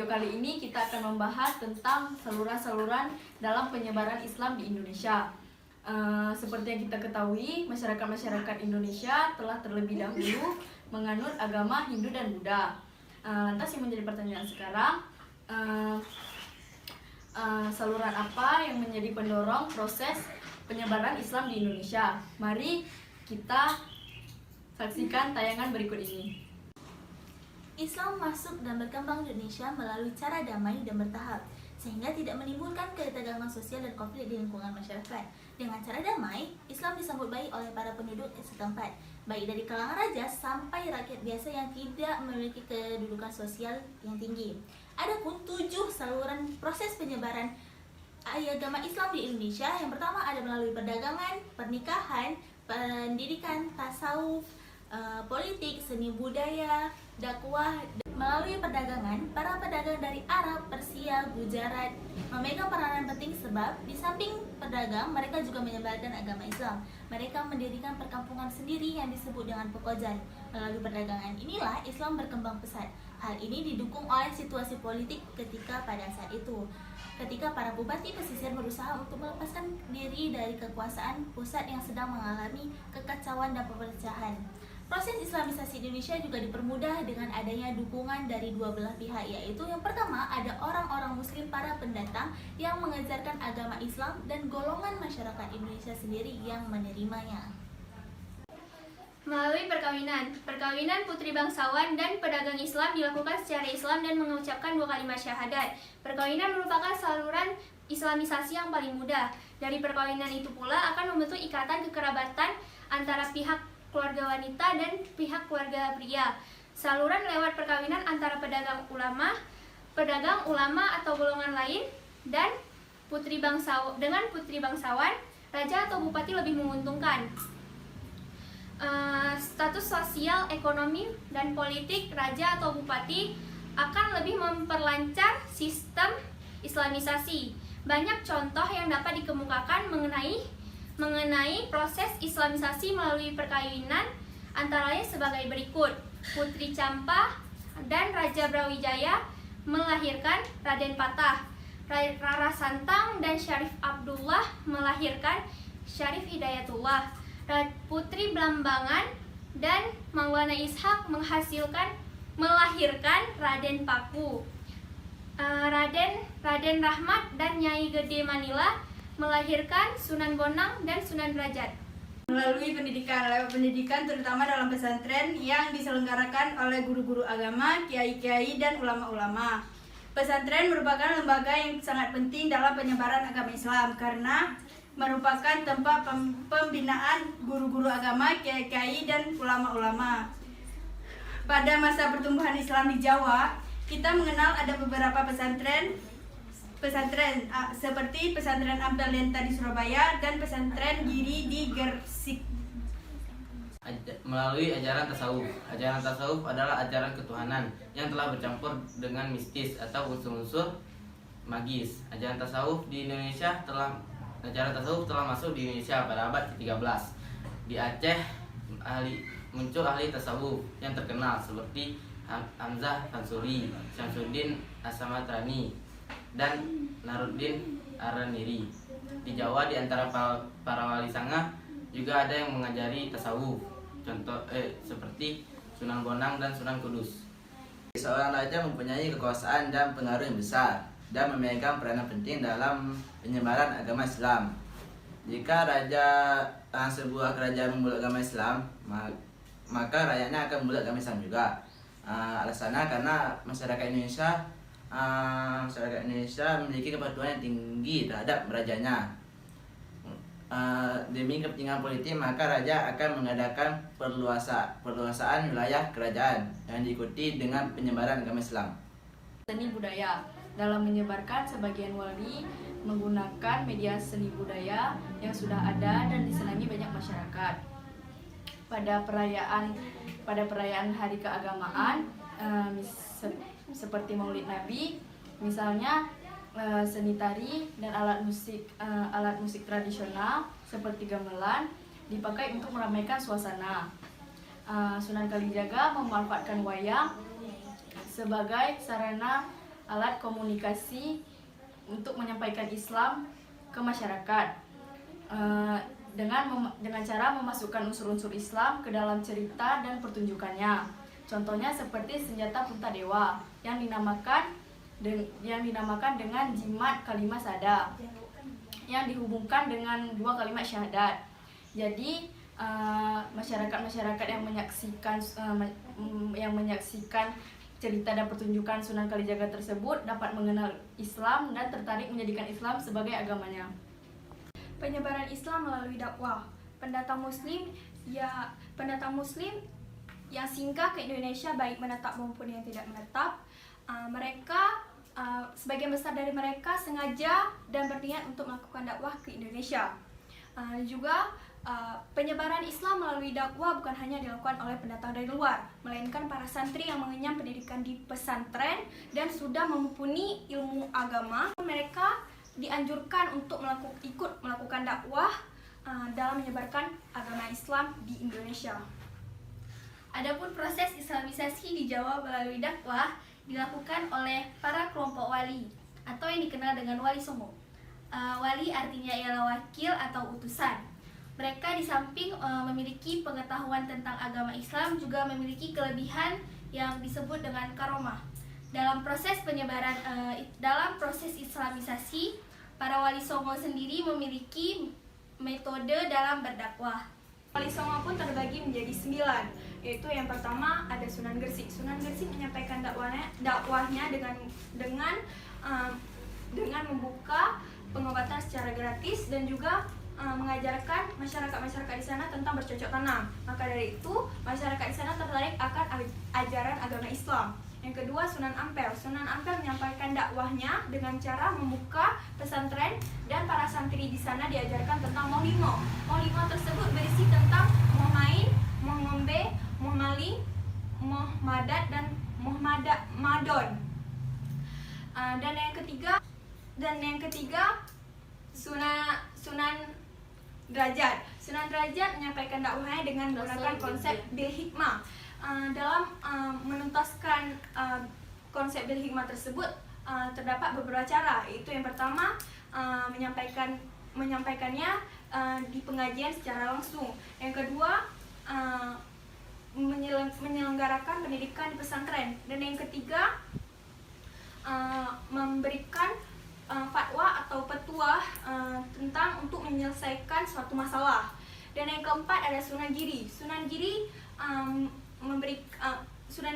video kali ini kita akan membahas tentang saluran-saluran dalam penyebaran Islam di Indonesia. Seperti yang kita ketahui, masyarakat Indonesia telah terlebih dahulu menganut agama Hindu dan Buddha. Lantas yang menjadi pertanyaan sekarang, saluran apa yang menjadi pendorong proses penyebaran Islam di Indonesia? Mari kita saksikan tayangan berikut ini. Islam masuk dan berkembang di Indonesia melalui cara damai dan bertahap, sehingga tidak menimbulkan ketegangan sosial dan konflik di lingkungan masyarakat. Dengan cara damai, Islam disambut baik oleh para penduduk setempat, baik dari kalangan raja sampai rakyat biasa yang tidak memiliki kedudukan sosial yang tinggi. Adapun 7 saluran proses penyebaran agama Islam di Indonesia. Yang pertama ada melalui perdagangan, pernikahan, pendidikan, tasawuf, politik, seni budaya, dakwah. Melalui perdagangan, para pedagang dari Arab, Persia, Gujarat memegang peranan penting sebab di samping pedagang, mereka juga menyebarkan agama Islam. Mereka mendirikan perkampungan sendiri yang disebut dengan pekojan. Melalui perdagangan inilah Islam berkembang pesat. Hal ini didukung oleh situasi politik ketika pada saat itu, ketika para bupati pesisir berusaha untuk melepaskan diri dari kekuasaan pusat yang sedang mengalami kekacauan dan perpecahan. Proses Islamisasi Indonesia juga dipermudah dengan adanya dukungan dari dua belah pihak, yaitu yang pertama ada orang-orang muslim para pendatang yang mengajarkan agama Islam dan golongan masyarakat Indonesia sendiri yang menerimanya. Melalui perkawinan putri bangsawan dan pedagang Islam dilakukan secara Islam dan mengucapkan 2 kalimat syahadat. Perkawinan merupakan saluran Islamisasi yang paling mudah. Dari perkawinan itu pula akan membentuk ikatan kekerabatan antara pihak keluarga wanita dan pihak keluarga pria. Saluran lewat perkawinan antara pedagang ulama atau golongan lain dan putri bangsawan, raja atau bupati lebih menguntungkan. Status sosial, ekonomi, dan politik raja atau bupati akan lebih memperlancar sistem Islamisasi. Banyak contoh yang dapat dikemukakan mengenai proses Islamisasi melalui perkawinan, antara lain sebagai berikut. Putri Campa dan Raja Brawijaya melahirkan Raden Patah. Rara Santang dan Syarif Abdullah melahirkan Syarif Hidayatullah. Putri Blambangan dan Maulana Ishak melahirkan Raden Paku. Raden Rahmat dan Nyai Gede Manila melahirkan Sunan Bonang dan Sunan Derajat. Melalui pendidikan terutama dalam pesantren yang diselenggarakan oleh guru-guru agama, kiai-kiai, dan ulama-ulama. Pesantren merupakan lembaga yang sangat penting dalam penyebaran agama Islam karena merupakan tempat pembinaan guru-guru agama, kiai-kiai, dan ulama-ulama. Pada masa pertumbuhan Islam di Jawa, kita mengenal ada beberapa pesantren seperti pesantren Ampel Lenta di Surabaya dan pesantren Giri di Gersik. Melalui ajaran tasawuf. Ajaran tasawuf adalah ajaran ketuhanan yang telah bercampur dengan mistis atau unsur-unsur magis. Ajaran tasawuf telah masuk di Indonesia pada abad ke-13. Di Aceh muncul ahli tasawuf yang terkenal seperti Hamzah Fansuri, Syamsuddin As-Samatrani, dan Naruddin Araniri. Di Jawa di antara para wali sanga juga ada yang mengajari tasawuf. Seperti Sunan Bonang dan Sunan Kudus. Seorang raja mempunyai kekuasaan dan pengaruh yang besar dan memegang peranan penting dalam penyebaran agama Islam. Jika sebuah kerajaan memeluk agama Islam, maka rakyatnya akan memeluk agama Islam juga. Alasannya karena masyarakat Indonesia memiliki kepatuhan yang tinggi terhadap rajanya. Demi kepentingan politik, maka raja akan mengadakan perluasaan wilayah kerajaan yang diikuti dengan penyebaran agama Islam. Seni budaya. Dalam menyebarkan, sebagian wali menggunakan media seni budaya yang sudah ada dan disenangi banyak masyarakat. Pada perayaan hari keagamaan, seperti Maulid Nabi, misalnya seni tari dan alat musik tradisional seperti gamelan dipakai untuk meramaikan suasana. Sunan Kalijaga memanfaatkan wayang sebagai sarana alat komunikasi untuk menyampaikan Islam ke masyarakat dengan cara memasukkan unsur-unsur Islam ke dalam cerita dan pertunjukannya. Contohnya seperti senjata Puntadewa yang dinamakan dengan jimat kalimat sada yang dihubungkan dengan 2 kalimat syahadat. Jadi masyarakat yang menyaksikan cerita dan pertunjukan Sunan Kalijaga tersebut dapat mengenal Islam dan tertarik menjadikan Islam sebagai agamanya. Penyebaran Islam melalui dakwah. Pendatang Muslim yang singgah ke Indonesia, baik menetap maupun yang tidak menetap, sebagian besar dari mereka sengaja dan berniat untuk melakukan dakwah ke Indonesia. Penyebaran Islam melalui dakwah bukan hanya dilakukan oleh pendatang dari luar, melainkan para santri yang mengenyam pendidikan di pesantren dan sudah mumpuni ilmu agama. Mereka dianjurkan untuk ikut melakukan dakwah dalam menyebarkan agama Islam di Indonesia. Adapun proses Islamisasi di Jawa melalui dakwah dilakukan oleh para kelompok wali atau yang dikenal dengan wali songo. Wali artinya ialah wakil atau utusan. Mereka di samping memiliki pengetahuan tentang agama Islam juga memiliki kelebihan yang disebut dengan karomah. Dalam proses Islamisasi, para wali songo sendiri memiliki metode dalam berdakwah. Wali songo pun terbagi menjadi 9, yaitu yang pertama ada Sunan Gresik. Sunan Gresik menyampaikan dakwahnya dengan membuka pengobatan secara gratis dan juga mengajarkan masyarakat di sana tentang bercocok tanam. Maka dari itu, masyarakat di sana tertarik akan ajaran agama Islam. Yang kedua, Sunan Ampel. Sunan Ampel menyampaikan dakwahnya dengan cara membuka pesantren dan para santri di sana diajarkan tentang Maulimo. Maulimo tersebut berisi tentang moh main, moh ngombe, moh maling, moh madat dan moh madon. Dan yang ketiga Sunan Derajat. Sunan Derajat menyampaikan dakwahnya dengan menggunakan konsep bil hikmah. Dalam menuntaskan konsep bil hikmah tersebut terdapat beberapa cara. Yaitu yang pertama, menyampaikannya di pengajian secara langsung. Yang kedua, menyelenggarakan pendidikan di pesantren. Dan yang ketiga, memberikan fatwa atau petuah tentang untuk menyelesaikan suatu masalah. Dan yang keempat ada Sunan Giri. Sunan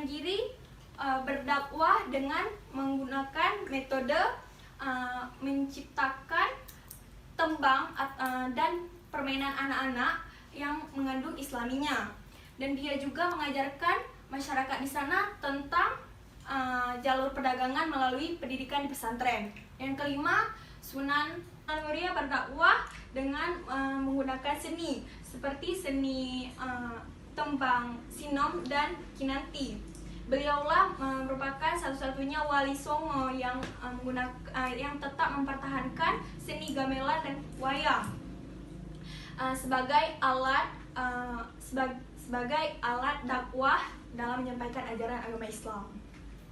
Giri berdakwah dengan menggunakan metode menciptakan tembang dan permainan anak-anak yang mengandung islaminya. Dan dia juga mengajarkan masyarakat di sana tentang jalur perdagangan melalui pendidikan di pesantren. Yang kelima, Sunan Muria berdakwah dengan menggunakan seni seperti seni tembang, sinom, dan kinanti. Beliaulah merupakan satu-satunya wali songo yang tetap mempertahankan seni gamelan dan wayang sebagai alat dakwah dalam menyampaikan ajaran agama Islam.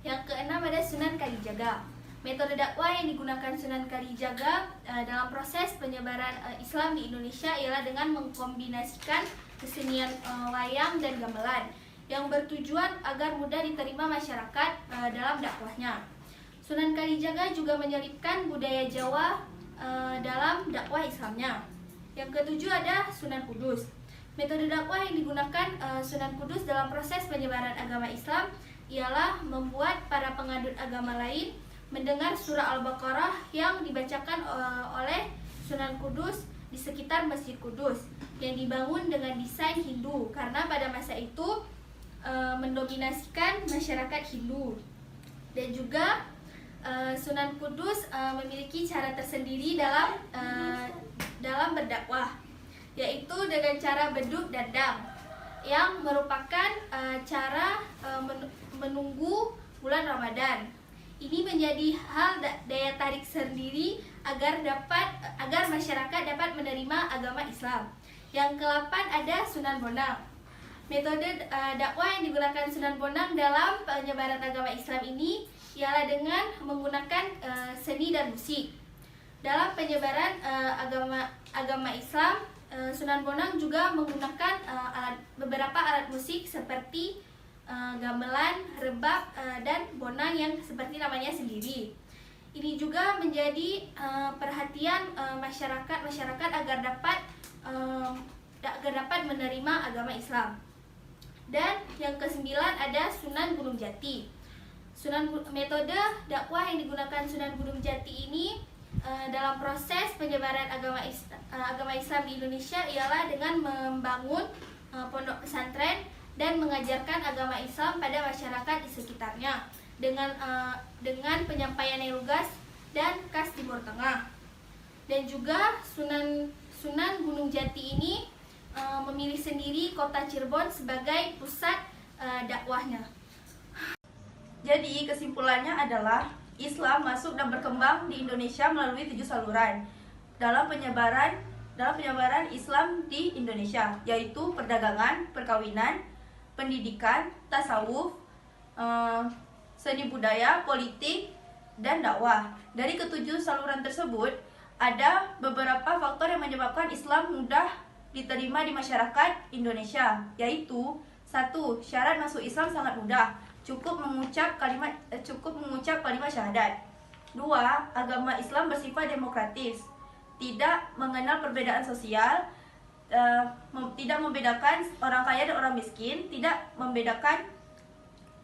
Yang keenam ada Sunan Kalijaga. Metode dakwah yang digunakan Sunan Kalijaga dalam proses penyebaran Islam di Indonesia ialah dengan mengkombinasikan kesenian wayang dan gamelan yang bertujuan agar mudah diterima masyarakat dalam dakwahnya. Sunan Kalijaga juga menyelipkan budaya Jawa dalam dakwah Islamnya. Yang ketujuh ada Sunan Kudus. Metode dakwah yang digunakan Sunan Kudus dalam proses penyebaran agama Islam ialah membuat para pengadut agama lain mendengar surah Al-Baqarah yang dibacakan oleh Sunan Kudus di sekitar Masjid Kudus yang dibangun dengan desain Hindu karena pada masa itu mendominasikan masyarakat Hindu. Dan juga Sunan Kudus memiliki cara tersendiri dalam berdakwah, yaitu dengan cara beduk dandang yang merupakan cara menunggu bulan Ramadan. Ini menjadi hal daya tarik sendiri agar masyarakat dapat menerima agama Islam. Yang ke-8 ada Sunan Bonang. Metode dakwah yang digunakan Sunan Bonang dalam penyebaran agama Islam ini ialah dengan menggunakan seni dan musik. Dalam penyebaran agama Islam, Sunan Bonang juga menggunakan beberapa alat musik seperti gamelan, rebab, dan bonang yang seperti namanya sendiri. Ini juga menjadi perhatian masyarakat agar dapat menerima agama Islam. Dan yang kesembilan ada Sunan Gunung Jati. Metode dakwah yang digunakan Sunan Gunung Jati ini dalam proses penyebaran agama Islam di Indonesia ialah dengan membangun pondok pesantren dan mengajarkan agama Islam pada masyarakat di sekitarnya dengan penyampaian yang lugas dan khas Timur Tengah. Dan juga Sunan Gunung Jati ini memilih sendiri kota Cirebon sebagai pusat dakwahnya. Jadi kesimpulannya adalah Islam masuk dan berkembang di Indonesia melalui 7 saluran dalam penyebaran Islam di Indonesia, yaitu perdagangan, perkawinan, pendidikan, tasawuf, seni budaya, politik, dan dakwah. Dari ketujuh saluran tersebut, ada beberapa faktor yang menyebabkan Islam mudah diterima di masyarakat Indonesia, yaitu 1. Syarat masuk Islam sangat mudah, cukup mengucap kalimat syahadat. 2. Agama Islam bersifat demokratis, tidak mengenal perbedaan sosial, tidak membedakan orang kaya dan orang miskin, tidak membedakan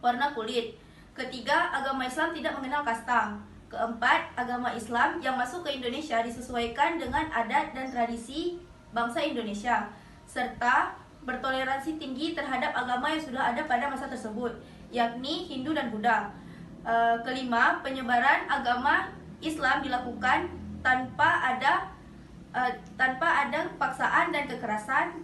warna kulit. 3. Agama Islam tidak mengenal kasta. 4. Agama Islam yang masuk ke Indonesia disesuaikan dengan adat dan tradisi bangsa Indonesia, serta bertoleransi tinggi terhadap agama yang sudah ada pada masa tersebut, yakni Hindu dan Buddha. 5. Penyebaran agama Islam dilakukan tanpa ada paksaan dan kekerasan.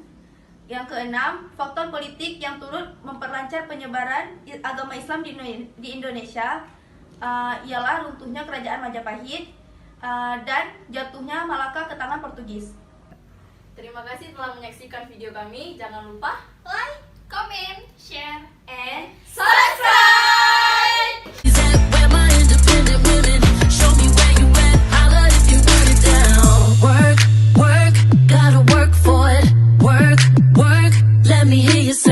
Yang 6. Faktor politik yang turut memperlancar penyebaran agama Islam di Indonesia ialah runtuhnya kerajaan Majapahit dan jatuhnya Malaka ke tangan Portugis. Terima kasih telah menyaksikan video kami. Jangan lupa Like, comment, share, and subscribe! Where my independent women, show me where you at, holla if you want it down. Work, work, gotta work for it. Work, work, let me hear you say